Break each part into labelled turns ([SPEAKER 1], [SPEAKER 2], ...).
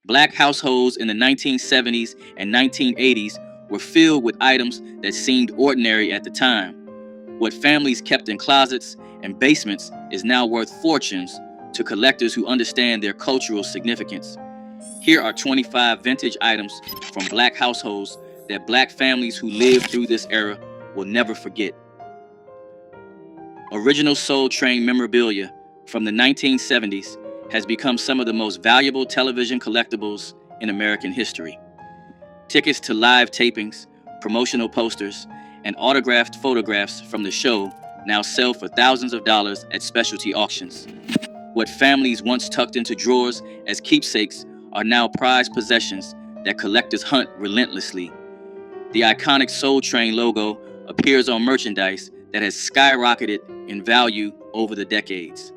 [SPEAKER 1] Black households in the 1970s and 1980s were filled with items that seemed ordinary at the time. What families kept in closets and basements is now worth fortunes to collectors who understand their cultural significance. Here are 25 vintage items from Black households that Black families who lived through this era will never forget. Original Soul Train memorabilia from the 1970s has become some of the most valuable television collectibles in American history. Tickets to live tapings, promotional posters, and autographed photographs from the show now sell for thousands of dollars at specialty auctions. What families once tucked into drawers as keepsakes are now prized possessions that collectors hunt relentlessly. The iconic Soul Train logo appears on merchandise that has skyrocketed in value over the decades.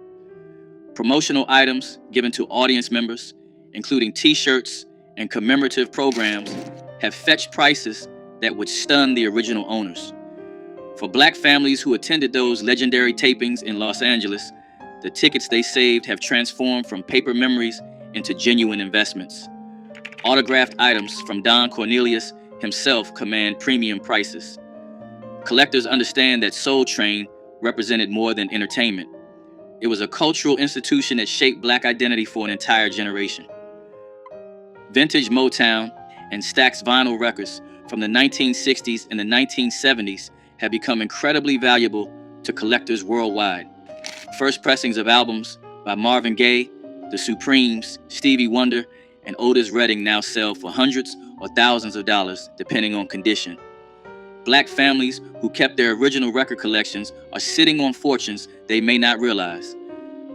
[SPEAKER 1] Promotional items given to audience members, including t-shirts and commemorative programs, have fetched prices that would stun the original owners. For Black families who attended those legendary tapings in Los Angeles, the tickets they saved have transformed from paper memories into genuine investments. Autographed items from Don Cornelius himself command premium prices. Collectors understand that Soul Train represented more than entertainment. It was a cultural institution that shaped Black identity for an entire generation. Vintage Motown and Stax vinyl records from the 1960s and the 1970s have become incredibly valuable to collectors worldwide. First pressings of albums by Marvin Gaye, The Supremes, Stevie Wonder, and Otis Redding now sell for hundreds or thousands of dollars, depending on condition. Black families who kept their original record collections are sitting on fortunes they may not realize.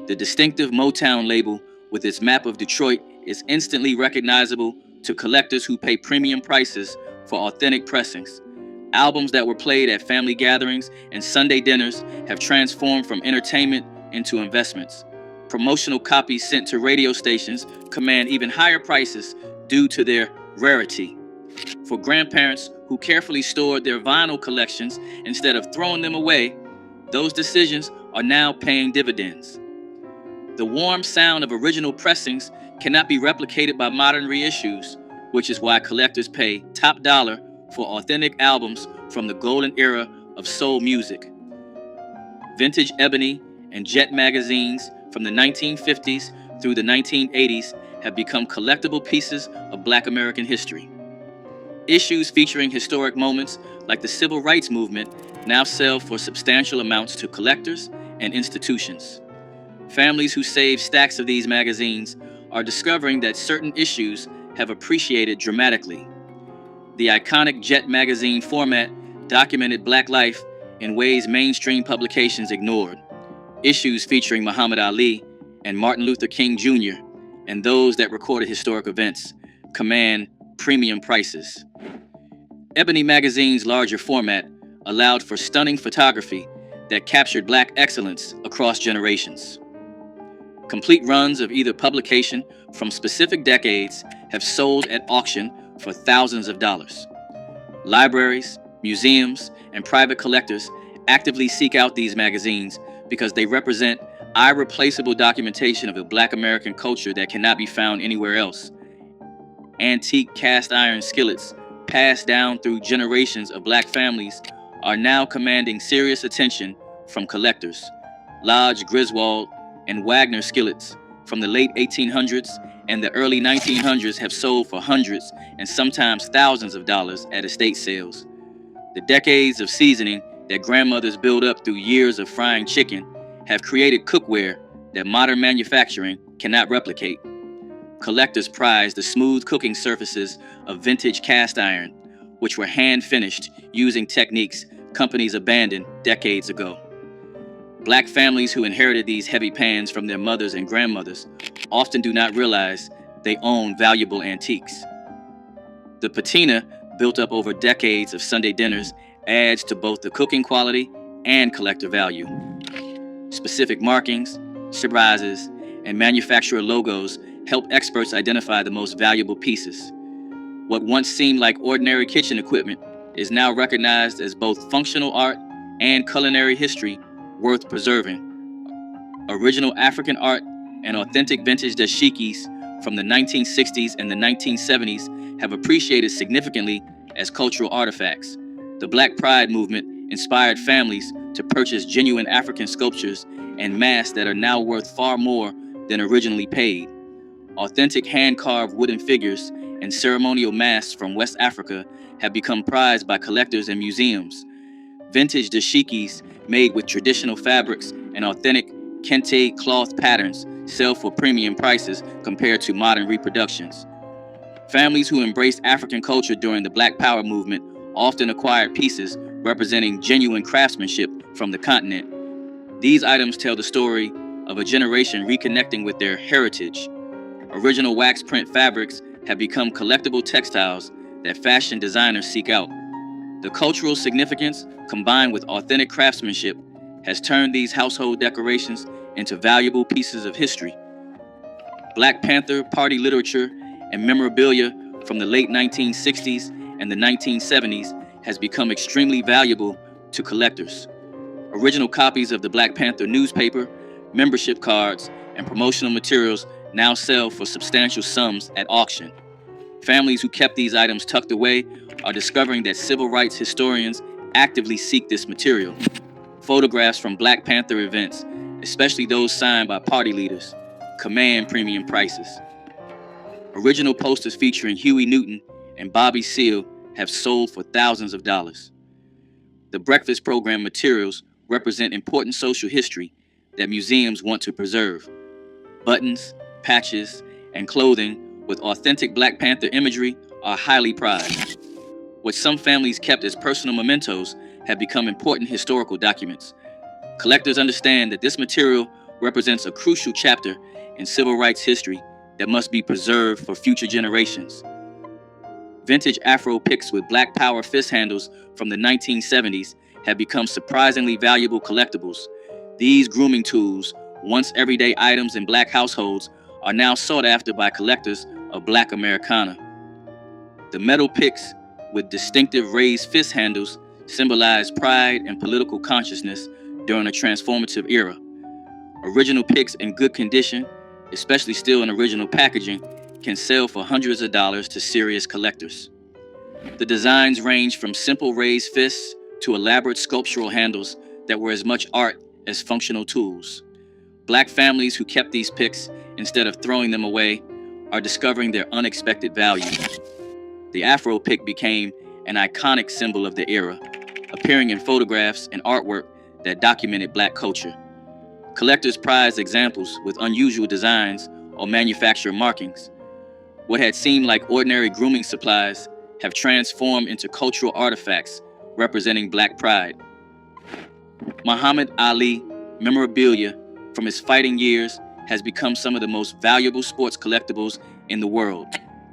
[SPEAKER 1] The distinctive Motown label with its map of Detroit is instantly recognizable to collectors who pay premium prices for authentic pressings. Albums that were played at family gatherings and Sunday dinners have transformed from entertainment into investments. Promotional copies sent to radio stations command even higher prices due to their rarity. For grandparents who carefully stored their vinyl collections instead of throwing them away, those decisions are now paying dividends. The warm sound of original pressings cannot be replicated by modern reissues, which is why collectors pay top dollar for authentic albums from the golden era of soul music. Vintage Ebony and Jet magazines from the 1950s through the 1980s have become collectible pieces of Black American history. Issues featuring historic moments like the Civil Rights Movement now sell for substantial amounts to collectors and institutions. Families who save stacks of these magazines are discovering that certain issues have appreciated dramatically. The iconic Jet magazine format documented Black life in ways mainstream publications ignored. Issues featuring Muhammad Ali and Martin Luther King Jr. and those that recorded historic events command premium prices. Ebony magazine's larger format allowed for stunning photography that captured Black excellence across generations. Complete runs of either publication from specific decades have sold at auction for thousands of dollars. Libraries, museums, and private collectors actively seek out these magazines because they represent irreplaceable documentation of the Black American culture that cannot be found anywhere else. Antique cast iron skillets passed down through generations of Black families are now commanding serious attention from collectors. Lodge Griswold and Wagner skillets from the late 1800s and the early 1900s have sold for hundreds and sometimes thousands of dollars at estate sales. The decades of seasoning that grandmothers build up through years of frying chicken have created cookware that modern manufacturing cannot replicate. Collectors prize the smooth cooking surfaces of vintage cast iron, which were hand-finished using techniques companies abandoned decades ago. Black families who inherited these heavy pans from their mothers and grandmothers often do not realize they own valuable antiques. The patina, built up over decades of Sunday dinners, adds to both the cooking quality and collector value. Specific markings, surprises, and manufacturer logos help experts identify the most valuable pieces. What once seemed like ordinary kitchen equipment is now recognized as both functional art and culinary history worth preserving. Original African art and authentic vintage dashikis from the 1960s and the 1970s have appreciated significantly as cultural artifacts. The Black Pride movement inspired families to purchase genuine African sculptures and masks that are now worth far more than originally paid. Authentic hand-carved wooden figures and ceremonial masks from West Africa have become prized by collectors and museums. Vintage dashikis made with traditional fabrics and authentic kente cloth patterns sell for premium prices compared to modern reproductions. Families who embraced African culture during the Black Power movement often acquired pieces representing genuine craftsmanship from the continent. These items tell the story of a generation reconnecting with their heritage. Original wax print fabrics have become collectible textiles that fashion designers seek out. The cultural significance, combined with authentic craftsmanship, has turned these household decorations into valuable pieces of history. Black Panther party literature and memorabilia from the late 1960s and the 1970s has become extremely valuable to collectors. Original copies of the Black Panther newspaper, membership cards, and promotional materials now sell for substantial sums at auction. Families who kept these items tucked away are discovering that civil rights historians actively seek this material. Photographs from Black Panther events, especially those signed by party leaders, command premium prices. Original posters featuring Huey Newton and Bobby Seale have sold for thousands of dollars. The breakfast program materials represent important social history that museums want to preserve. Buttons, patches, and clothing with authentic Black Panther imagery are highly prized. What some families kept as personal mementos have become important historical documents. Collectors understand that this material represents a crucial chapter in civil rights history that must be preserved for future generations. Vintage Afro picks with Black Power fist handles from the 1970s have become surprisingly valuable collectibles. These grooming tools, once everyday items in Black households, are now sought after by collectors of Black Americana. The metal picks with distinctive raised fist handles symbolize pride and political consciousness during a transformative era. Original picks in good condition, especially still in original packaging, can sell for hundreds of dollars to serious collectors. The designs range from simple raised fists to elaborate sculptural handles that were as much art as functional tools. Black families who kept these picks instead of throwing them away are discovering their unexpected value. The Afro pick became an iconic symbol of the era, appearing in photographs and artwork that documented Black culture. Collectors prize examples with unusual designs or manufacturer markings. What had seemed like ordinary grooming supplies have transformed into cultural artifacts representing Black pride. Muhammad Ali memorabilia from his fighting years has become some of the most valuable sports collectibles in the world.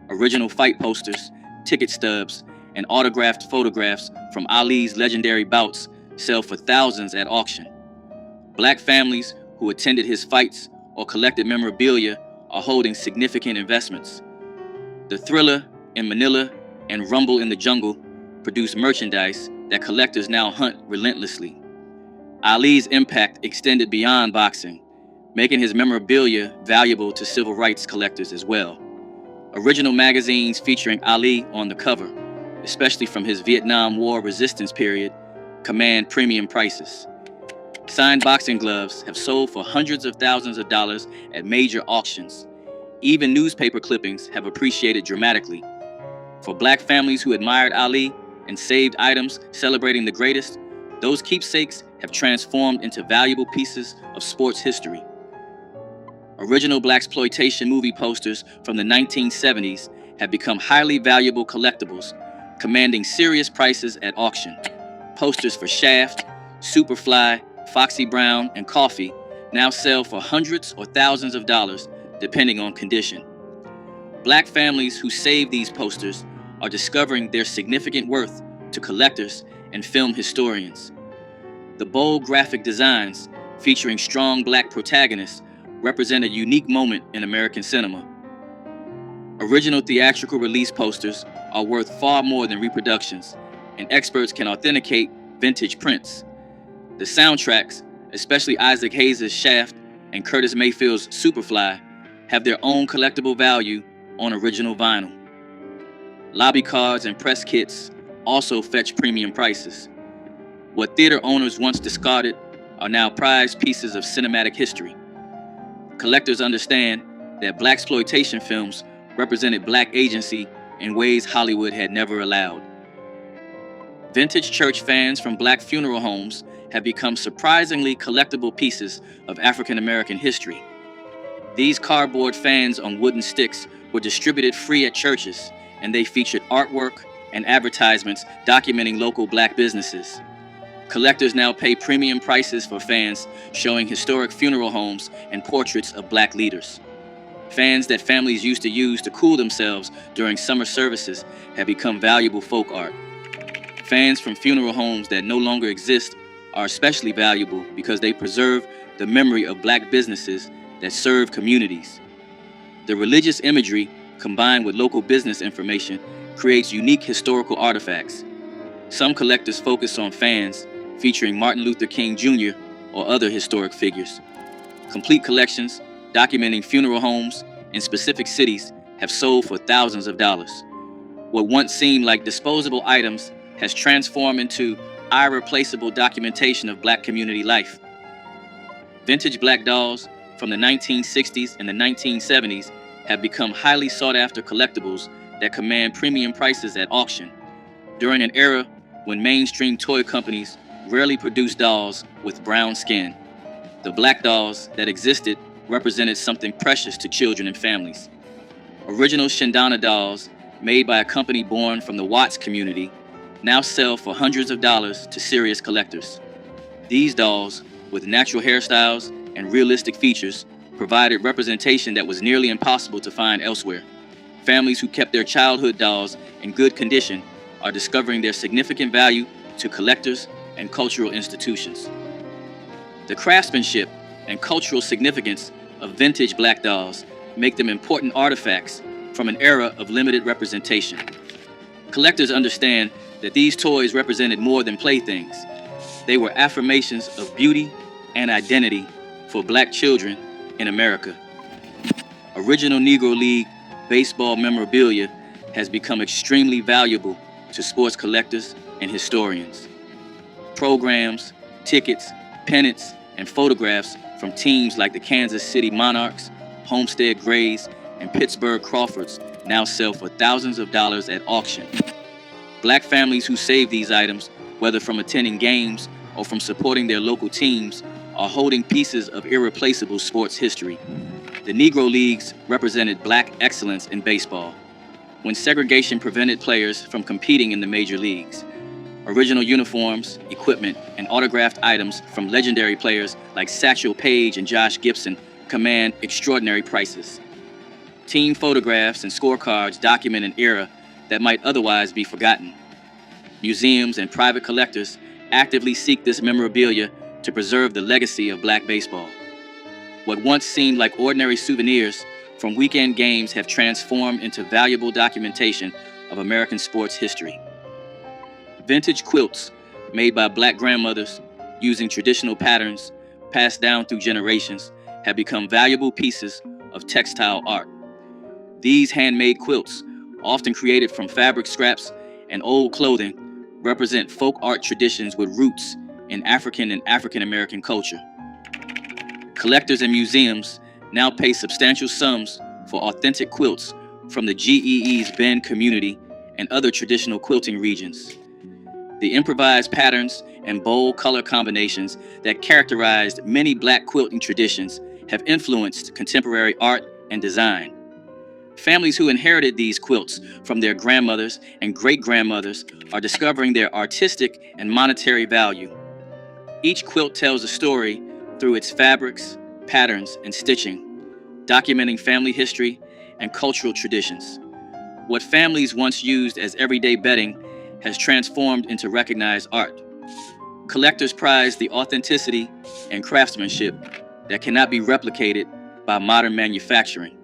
[SPEAKER 1] Original fight posters, ticket stubs, and autographed photographs from Ali's legendary bouts sell for thousands at auction. Black families who attended his fights or collected memorabilia are holding significant investments. The Thriller in Manila and Rumble in the Jungle produce merchandise that collectors now hunt relentlessly. Ali's impact extended beyond boxing, making his memorabilia valuable to civil rights collectors as well. Original magazines featuring Ali on the cover, especially from his Vietnam War resistance period, command premium prices. Signed boxing gloves have sold for hundreds of thousands of dollars at major auctions. Even newspaper clippings have appreciated dramatically. For Black families who admired Ali and saved items celebrating the greatest, those keepsakes have transformed into valuable pieces of sports history. Original Blaxploitation movie posters from the 1970s have become highly valuable collectibles, commanding serious prices at auction. Posters for Shaft, Superfly, Foxy Brown, and Coffee now sell for hundreds or thousands of dollars, depending on condition. Black families who save these posters are discovering their significant worth to collectors and film historians. The bold graphic designs, featuring strong Black protagonists, represent a unique moment in American cinema. Original theatrical release posters are worth far more than reproductions, and experts can authenticate vintage prints. The soundtracks, especially Isaac Hayes' Shaft and Curtis Mayfield's Superfly, have their own collectible value on original vinyl. Lobby cards and press kits also fetch premium prices. What theater owners once discarded are now prized pieces of cinematic history. Collectors understand that blaxploitation films represented black agency in ways Hollywood had never allowed. Vintage church fans from black funeral homes have become surprisingly collectible pieces of African American history. These cardboard fans on wooden sticks were distributed free at churches, and they featured artwork and advertisements documenting local black businesses. Collectors now pay premium prices for fans showing historic funeral homes and portraits of black leaders. Fans that families used to use to cool themselves during summer services have become valuable folk art. Fans from funeral homes that no longer exist are especially valuable because they preserve the memory of black businesses that serve communities. The religious imagery, combined with local business information, creates unique historical artifacts. Some collectors focus on fans featuring Martin Luther King Jr. or other historic figures. Complete collections documenting funeral homes in specific cities have sold for thousands of dollars. What once seemed like disposable items has transformed into irreplaceable documentation of black community life. Vintage black dolls from the 1960s and the 1970s have become highly sought-after collectibles that command premium prices at auction. During an era when mainstream toy companies rarely produced dolls with brown skin, the black dolls that existed represented something precious to children and families. Original Shindana dolls, made by a company born from the Watts community, now sell for hundreds of dollars to serious collectors. These dolls, with natural hairstyles and realistic features, provided representation that was nearly impossible to find elsewhere. Families who kept their childhood dolls in good condition are discovering their significant value to collectors and cultural institutions. The craftsmanship and cultural significance of vintage black dolls make them important artifacts from an era of limited representation. Collectors understand that these toys represented more than playthings. They were affirmations of beauty and identity for black children in America. Original Negro League baseball memorabilia has become extremely valuable to sports collectors and historians. Programs, tickets, pennants, and photographs from teams like the Kansas City Monarchs, Homestead Grays, and Pittsburgh Crawfords now sell for thousands of dollars at auction. Black families who save these items, whether from attending games or from supporting their local teams, are holding pieces of irreplaceable sports history. The Negro Leagues represented black excellence in baseball, when segregation prevented players from competing in the major leagues. Original uniforms, equipment, and autographed items from legendary players like Satchel Paige and Josh Gibson command extraordinary prices. Team photographs and scorecards document an era that might otherwise be forgotten. Museums and private collectors actively seek this memorabilia to preserve the legacy of black baseball. What once seemed like ordinary souvenirs from weekend games have transformed into valuable documentation of American sports history. Vintage quilts made by black grandmothers using traditional patterns passed down through generations have become valuable pieces of textile art. These handmade quilts, often created from fabric scraps and old clothing, represent folk art traditions with roots in African and African American culture. Collectors and museums now pay substantial sums for authentic quilts from the GEE's Bend community and other traditional quilting regions. The improvised patterns and bold color combinations that characterized many black quilting traditions have influenced contemporary art and design. Families who inherited these quilts from their grandmothers and great-grandmothers are discovering their artistic and monetary value. Each quilt tells a story through its fabrics, patterns, and stitching, documenting family history and cultural traditions. What families once used as everyday bedding has transformed into recognized art. Collectors prize the authenticity and craftsmanship that cannot be replicated by modern manufacturing.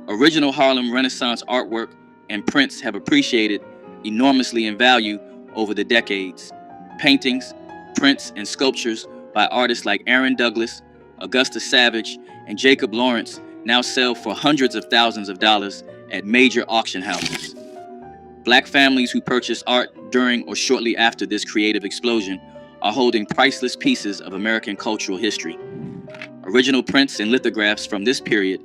[SPEAKER 1] Original Harlem Renaissance artwork and prints have appreciated enormously in value over the decades. Paintings, prints, and sculptures by artists like Aaron Douglas, Augusta Savage, and Jacob Lawrence now sell for hundreds of thousands of dollars at major auction houses. Black families who purchased art during or shortly after this creative explosion are holding priceless pieces of American cultural history. Original prints and lithographs from this period,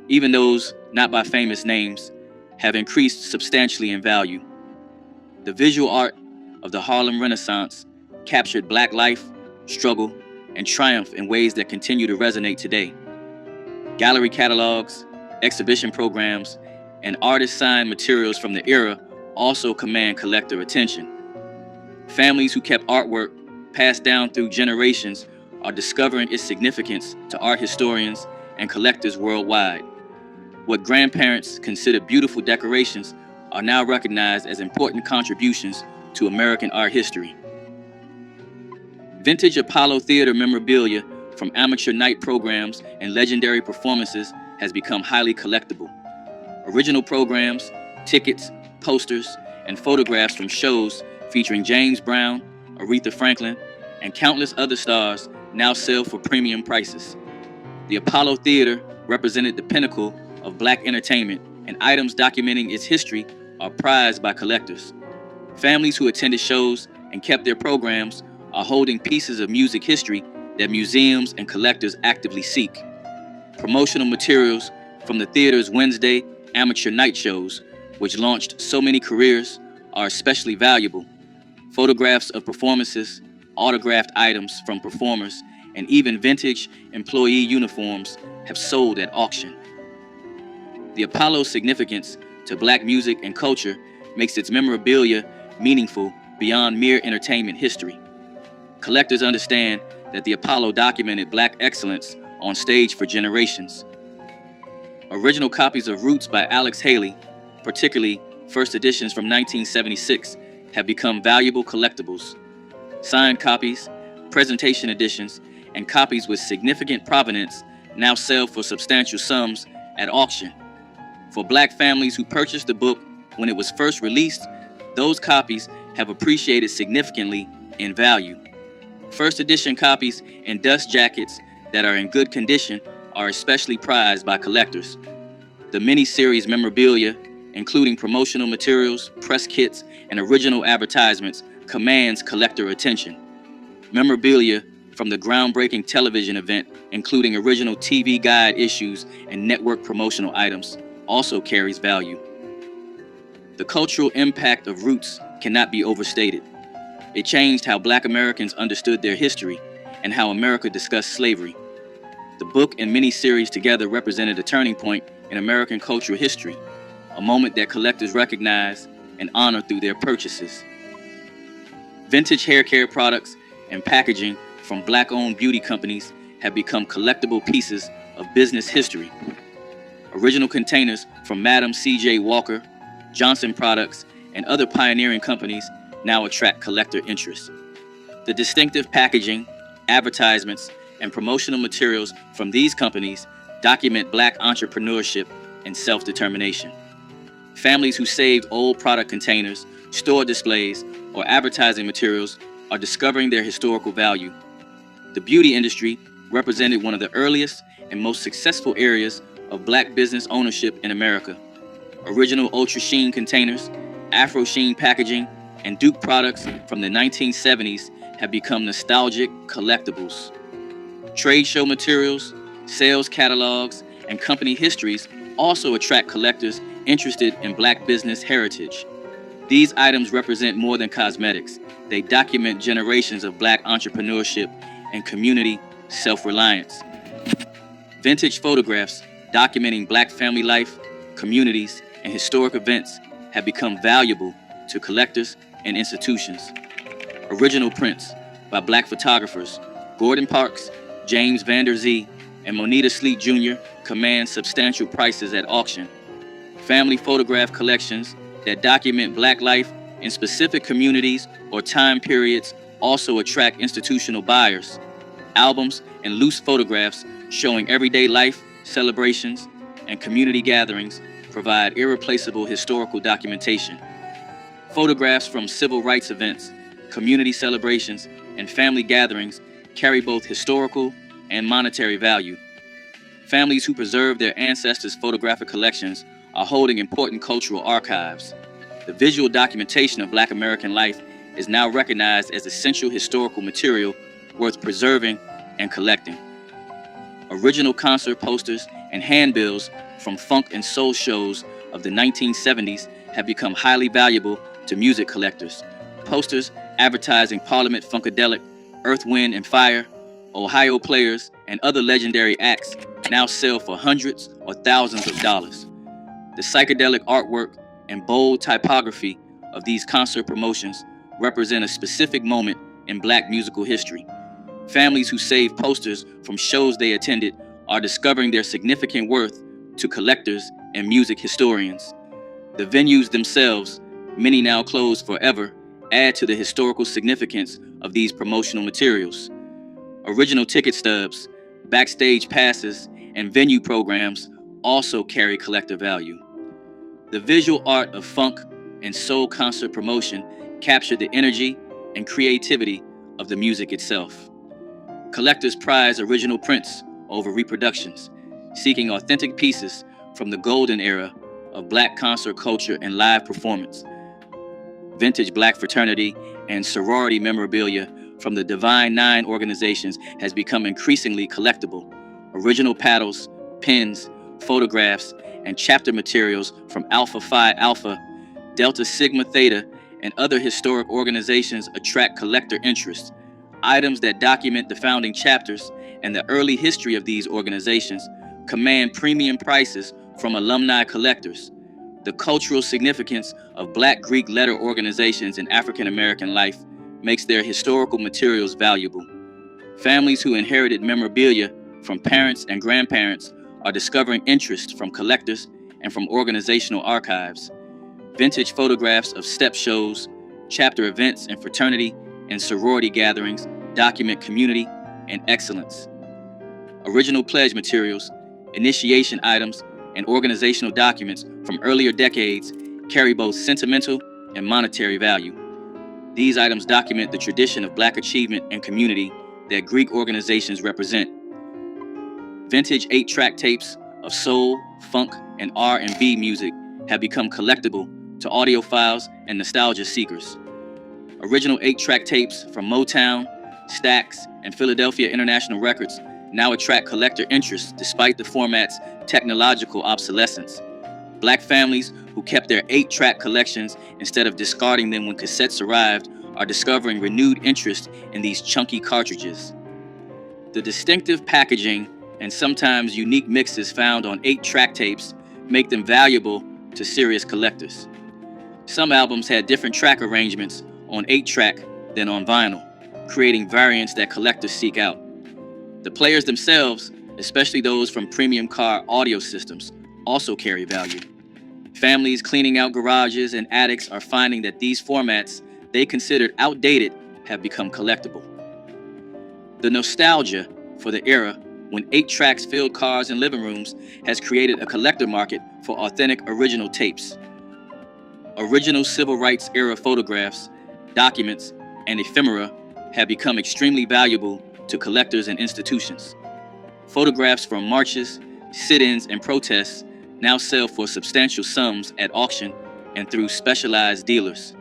[SPEAKER 1] even those not by famous names, have increased substantially in value. The visual art of the Harlem Renaissance captured Black life, struggle, and triumph in ways that continue to resonate today. Gallery catalogs, exhibition programs, and artist-signed materials from the era also command collector attention. Families who kept artwork passed down through generations are discovering its significance to art historians and collectors worldwide. What grandparents considered beautiful decorations are now recognized as important contributions to American art history. Vintage Apollo Theater memorabilia from amateur night programs and legendary performances has become highly collectible. Original programs, tickets, posters, and photographs from shows featuring James Brown, Aretha Franklin, and countless other stars now sell for premium prices. The Apollo Theater represented the pinnacle of Black entertainment, and items documenting its history are prized by collectors. Families who attended shows and kept their programs are holding pieces of music history that museums and collectors actively seek. Promotional materials from the theater's Wednesday amateur night shows, which launched so many careers, are especially valuable. Photographs of performances, autographed items from performers, and even vintage employee uniforms have sold at auction. The Apollo's significance to Black music and culture makes its memorabilia meaningful beyond mere entertainment history. Collectors understand that the Apollo documented Black excellence on stage for generations. Original copies of Roots by Alex Haley, particularly first editions from 1976, have become valuable collectibles. Signed copies, presentation editions, and copies with significant provenance now sell for substantial sums at auction. For Black families who purchased the book when it was first released, those copies have appreciated significantly in value. First edition copies and dust jackets that are in good condition are especially prized by collectors. The mini-series memorabilia, including promotional materials, press kits, and original advertisements, commands collector attention. Memorabilia from the groundbreaking television event, including original TV guide issues and network promotional items, also carries value. The cultural impact of Roots cannot be overstated. It changed how Black Americans understood their history and how America discussed slavery. The book and mini-series together represented a turning point in American cultural history, a moment that collectors recognize and honor through their purchases. Vintage hair care products and packaging from Black-owned beauty companies have become collectible pieces of business history. Original containers from Madam C.J. Walker, Johnson Products, and other pioneering companies now attract collector interest. The distinctive packaging, advertisements, and promotional materials from these companies document Black entrepreneurship and self-determination. Families who saved old product containers, store displays, or advertising materials are discovering their historical value. The beauty industry represented one of the earliest and most successful areas of Black business ownership in America. Original Ultra Sheen containers, Afro Sheen packaging, and Duke products from the 1970s have become nostalgic collectibles. Trade show materials, sales catalogs, and company histories also attract collectors interested in Black business heritage. These items represent more than cosmetics. They document generations of Black entrepreneurship and community self-reliance. Vintage photographs documenting Black family life, communities, and historic events have become valuable to collectors and institutions. Original prints by Black photographers Gordon Parks, James Vander Zee, and Moneta Sleet Jr. command substantial prices at auction. Family photograph collections that document Black life in specific communities or time periods also attract institutional buyers. Albums and loose photographs showing everyday life, celebrations, and community gatherings provide irreplaceable historical documentation. Photographs from civil rights events, community celebrations, and family gatherings carry both historical and monetary value. Families who preserve their ancestors' photographic collections are holding important cultural archives. The visual documentation of Black American life is now recognized as essential historical material worth preserving and collecting. Original concert posters and handbills from funk and soul shows of the 1970s have become highly valuable to music collectors. Posters advertising Parliament Funkadelic, Earth, Wind and Fire, Ohio Players, and other legendary acts now sell for hundreds or thousands of dollars. The psychedelic artwork and bold typography of these concert promotions represent a specific moment in Black musical history. Families who save posters from shows they attended are discovering their significant worth to collectors and music historians. The venues themselves, many now closed forever, add to the historical significance of these promotional materials. Original ticket stubs, backstage passes, and venue programs also carry collector value. The visual art of funk and soul concert promotion captured the energy and creativity of the music itself. Collectors prize original prints over reproductions, seeking authentic pieces from the golden era of Black concert culture and live performance. Vintage Black fraternity and sorority memorabilia from the Divine Nine organizations has become increasingly collectible. Original paddles, pins, photographs, and chapter materials from Alpha Phi Alpha, Delta Sigma Theta, and other historic organizations attract collector interest. Items that document the founding chapters and the early history of these organizations command premium prices from alumni collectors. The cultural significance of Black Greek letter organizations in African American life makes their historical materials valuable. Families who inherited memorabilia from parents and grandparents are discovering interest from collectors and from organizational archives. Vintage photographs of step shows, chapter events, and fraternity and sorority gatherings document community and excellence. Original pledge materials, initiation items, and organizational documents from earlier decades carry both sentimental and monetary value. These items document the tradition of Black achievement and community that Greek organizations represent. Vintage 8-track tapes of soul, funk, and R&B music have become collectible to audiophiles and nostalgia seekers. Original 8-track tapes from Motown, Stax, and Philadelphia International Records now attract collector interest despite the format's technological obsolescence. Black families who kept their 8-track collections instead of discarding them when cassettes arrived are discovering renewed interest in these chunky cartridges. The distinctive packaging and sometimes unique mixes found on 8-track tapes make them valuable to serious collectors. Some albums had different track arrangements on 8-track than on vinyl, creating variants that collectors seek out. The players themselves, especially those from premium car audio systems, also carry value. Families cleaning out garages and attics are finding that these formats they considered outdated have become collectible. The nostalgia for the era when 8 tracks filled cars and living rooms has created a collector market for authentic original tapes. Original civil rights era photographs, documents, and ephemera have become extremely valuable to collectors and institutions. Photographs from marches, sit-ins, and protests now sell for substantial sums at auction and through specialized dealers.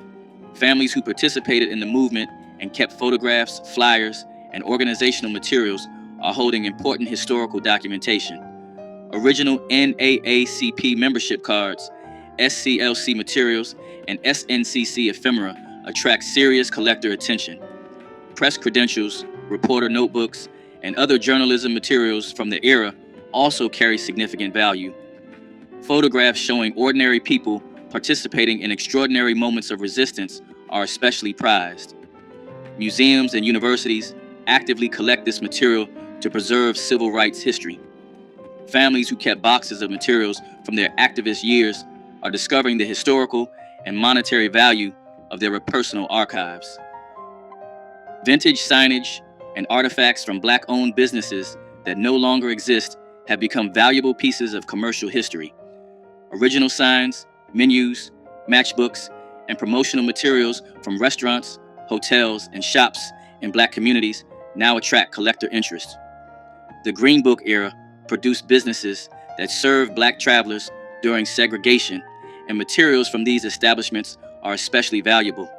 [SPEAKER 1] Families who participated in the movement and kept photographs, flyers, and organizational materials are holding important historical documentation. Original NAACP membership cards, SCLC materials, and SNCC ephemera attract serious collector attention. Press credentials, reporter notebooks, and other journalism materials from the era also carry significant value. Photographs showing ordinary people participating in extraordinary moments of resistance are especially prized. Museums and universities actively collect this material to preserve civil rights history. Families who kept boxes of materials from their activist years are discovering the historical and monetary value of their personal archives. Vintage signage and artifacts from Black-owned businesses that no longer exist have become valuable pieces of commercial history. Original signs, menus, matchbooks, and promotional materials from restaurants, hotels, and shops in Black communities now attract collector interest. The Green Book era produced businesses that served Black travelers during segregation, and materials from these establishments are especially valuable.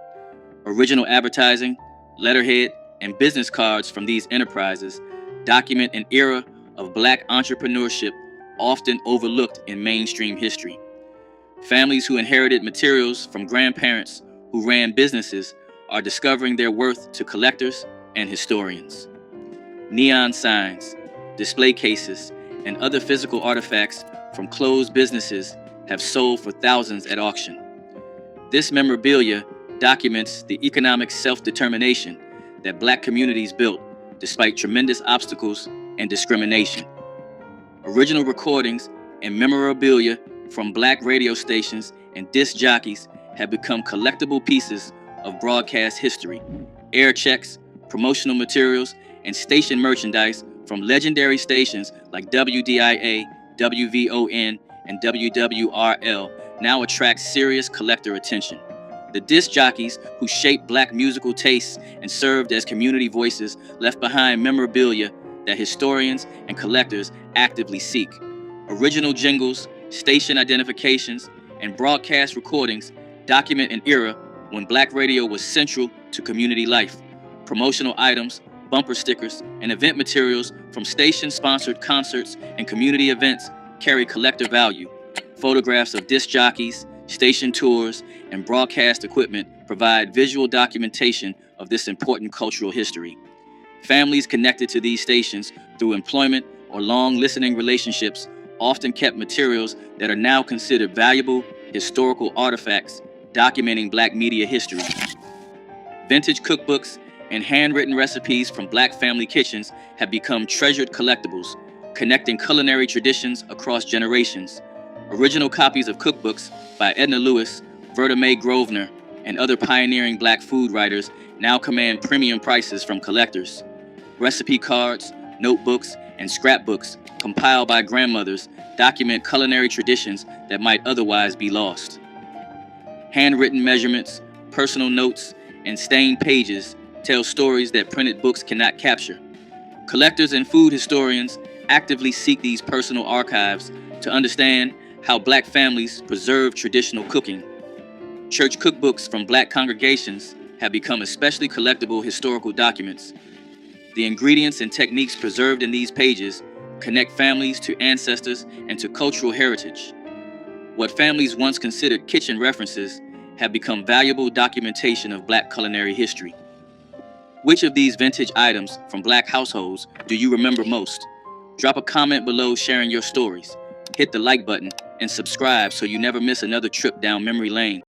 [SPEAKER 1] Original advertising, letterhead, and business cards from these enterprises document an era of Black entrepreneurship often overlooked in mainstream history. Families who inherited materials from grandparents who ran businesses are discovering their worth to collectors and historians. Neon signs, display cases, and other physical artifacts from closed businesses have sold for thousands at auction. This memorabilia documents the economic self-determination that Black communities built despite tremendous obstacles and discrimination. Original recordings and memorabilia from Black radio stations and disc jockeys have become collectible pieces of broadcast history. Air checks, promotional materials, and station merchandise from legendary stations like WDIA, WVON, and WWRL now attract serious collector attention. The disc jockeys who shaped Black musical tastes and served as community voices left behind memorabilia that historians and collectors actively seek. Original jingles, station identifications, and broadcast recordings document an era when Black radio was central to community life. Promotional items, bumper stickers, and event materials from station-sponsored concerts and community events carry collector value. Photographs of disc jockeys, station tours, and broadcast equipment provide visual documentation of this important cultural history. Families connected to these stations through employment or long listening relationships often kept materials that are now considered valuable historical artifacts documenting Black media history. Vintage cookbooks and handwritten recipes from Black family kitchens have become treasured collectibles, connecting culinary traditions across generations. Original copies of cookbooks by Edna Lewis, Verta Mae Grosvenor, and other pioneering Black food writers now command premium prices from collectors. Recipe cards, notebooks, and scrapbooks compiled by grandmothers document culinary traditions that might otherwise be lost. Handwritten measurements, personal notes, and stained pages tell stories that printed books cannot capture. Collectors and food historians actively seek these personal archives to understand how Black families preserve traditional cooking. Church cookbooks from Black congregations have become especially collectible historical documents. The ingredients and techniques preserved in these pages connect families to ancestors and to cultural heritage. What families once considered kitchen references have become valuable documentation of Black culinary history. Which of these vintage items from Black households do you remember most? Drop a comment below sharing your stories. Hit the like button and subscribe so you never miss another trip down memory lane.